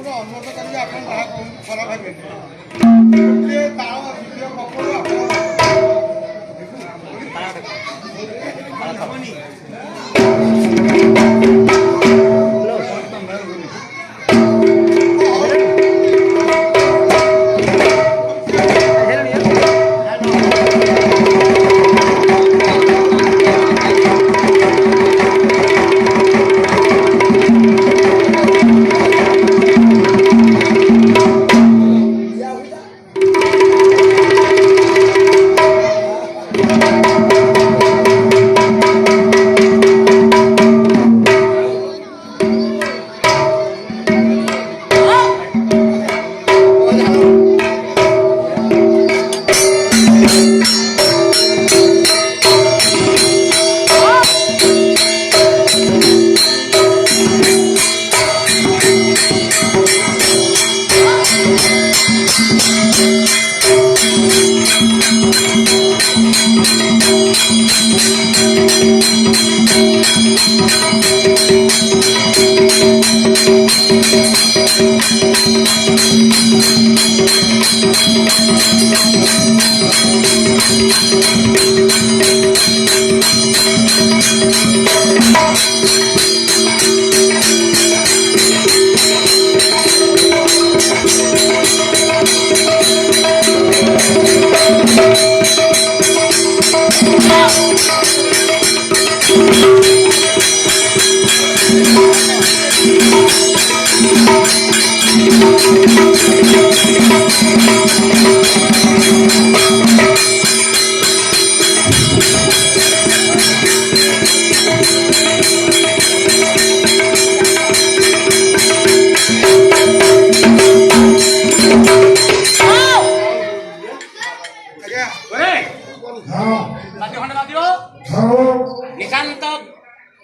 ଅନୁରୋଧ କରିବି ଆପଣ ଯାହା ଖରାପ ଭାବିବେନି ଗୋଟିଏ ତାଳ ଦ୍ୱିତୀୟ କପରୁ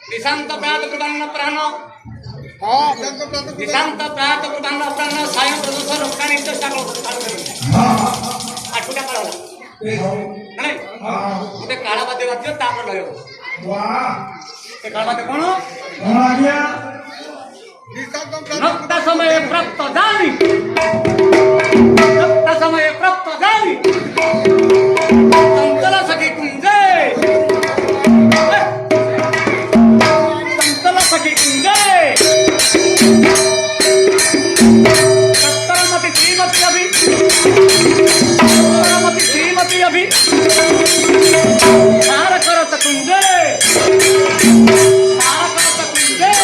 निशांत प्रात प्रधान प्राण निशांत प्रात प्रधान प्राण सायं प्रदोष लोकांनी आठवड्या काढावला नाही ते काळामध्ये वाचलं तापड लागलं ते काळामध्ये कोण नक्त समय प्राप्त झाली नक्त समय प्राप्त झाली संकलासाठी कुंजे संकलासाठी कुंजे सत्तरमती श्रीमती अभी सत्तरमती श्रीमती अभी सार करत कुंजे सार करत कुंजे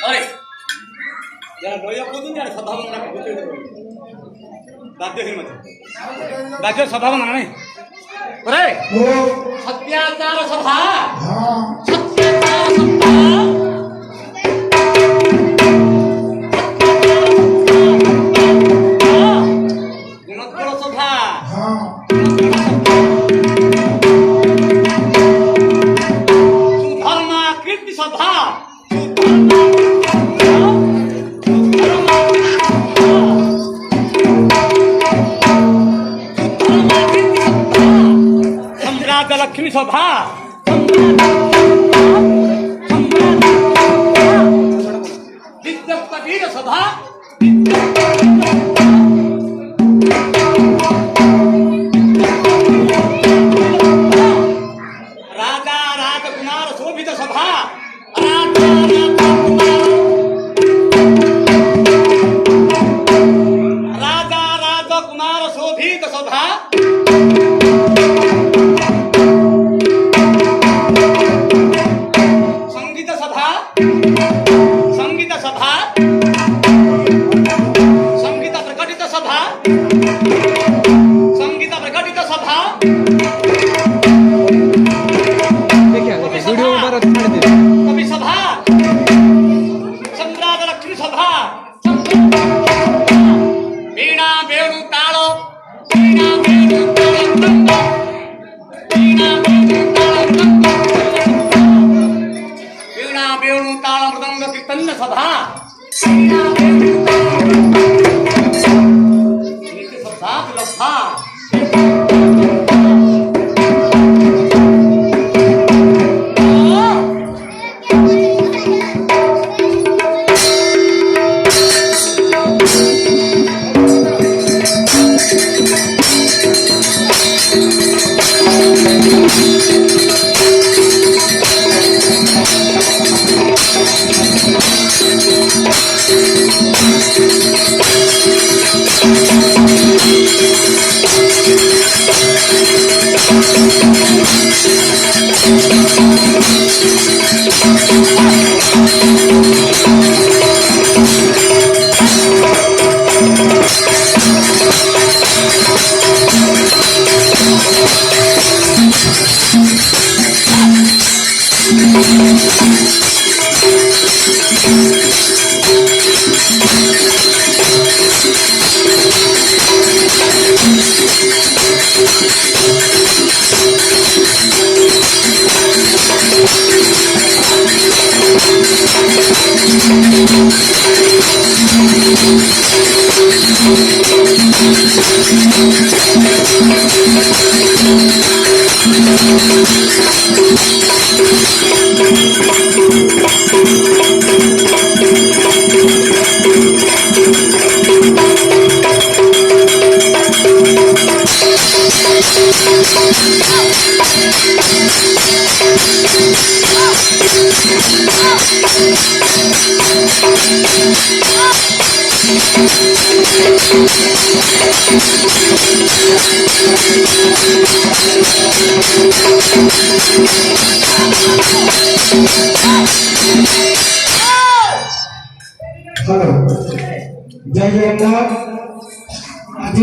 अरे याला डोळ्या खोदून द्या सभाभंगाला बाध्य होईल मध्ये बाध्य सभाभंग नाही अरे सत्याचार सभा सत्याचार सभा गुणोत्तर सभा सुधर्मा कीर्ती सभा लक्ष्मी सभा विद्युत सभा राजा राजकुमार शोभित सभा राजा राजकुमार शोभित सभा कवि सभा सम्राट लक्ष्मी सभा वीणा वेणु तालो वीणा वेणु तालो वीणा वेणु तालो वीणा वेणु तालो मृदंग कीर्तन सभा वीणा वेणु तालो नीति सभा लभा हेलो जय जगन्नाथ। आज